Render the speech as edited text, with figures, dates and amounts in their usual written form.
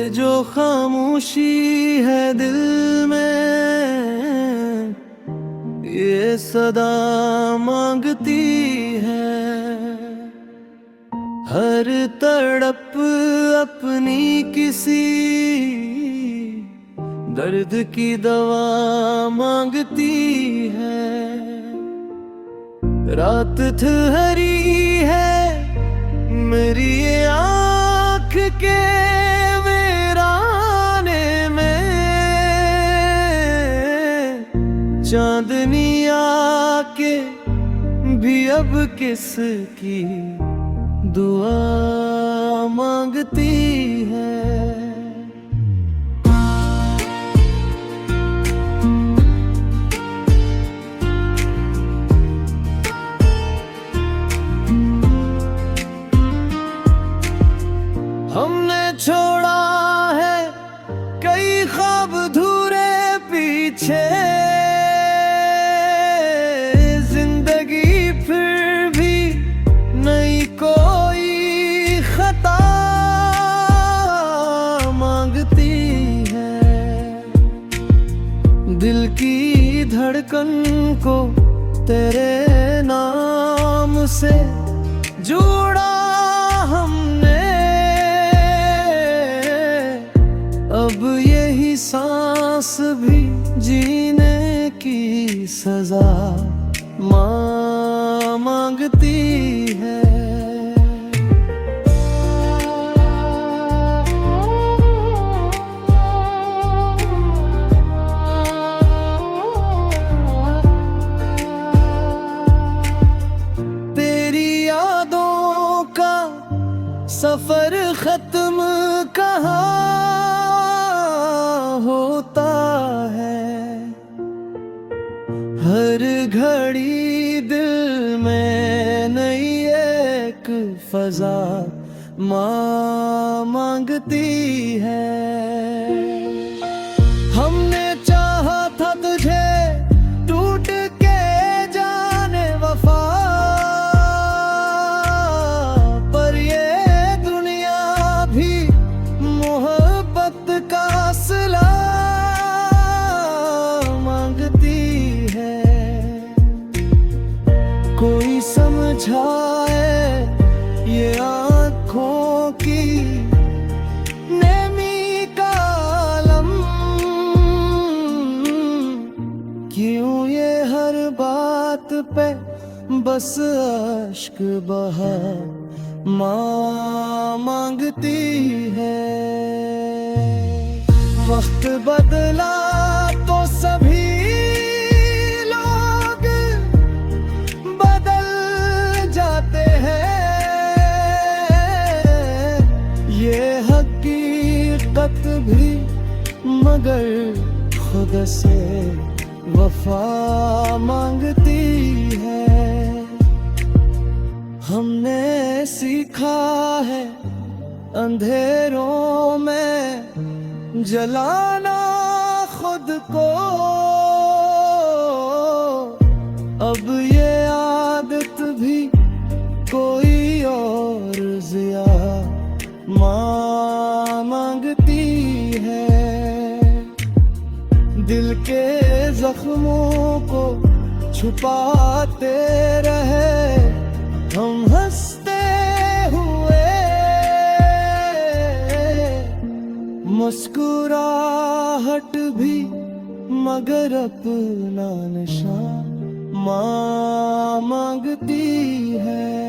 जो खामोशी है दिल में, ये सदा मांगती है। हर तड़प अपनी किसी दर्द की दवा मांगती है। रात ठहरी है मेरी ये आँख के वीराने में, चांदनी आके भी अब किसकी दुआ मांगती है। हमने छोड़ा है कई ख्वाब धूरे पीछे, जिंदगी फिर भी नई कोई खता मांगती है। दिल की धड़कन को तेरे नाम से जोड़ा हमने, अब यही सांस भी जीने की सजा माँ मांगती है। तेरी यादों का सफर खत्म कहाँ होता है, हर घड़ी दिल में नई एक फजा माँ मांगती है। हमने चाहा था तुझे टूट के जाने वफा, पर ये दुनिया भी मोहब्बत का सिला मांगती है। कोई समझाए ये आँखों की नेमी का आलम, क्यों ये हर बात पे बस अश्क बहा माँ मांगती है। वक्त बदला तो सभी लोग बदल जाते हैं, ये हकीकत भी मगर खुद से वफा मांगती है। हमने सीखा है अंधेरों में जलाना खुद को, अब ये आदत भी कोई और जिया माँ मांगती है। दिल के जख्मों को छुपाते रहे हम हंसते हुए, मुस्कुराहट भी मगर अपना निशान माँ मांगती है।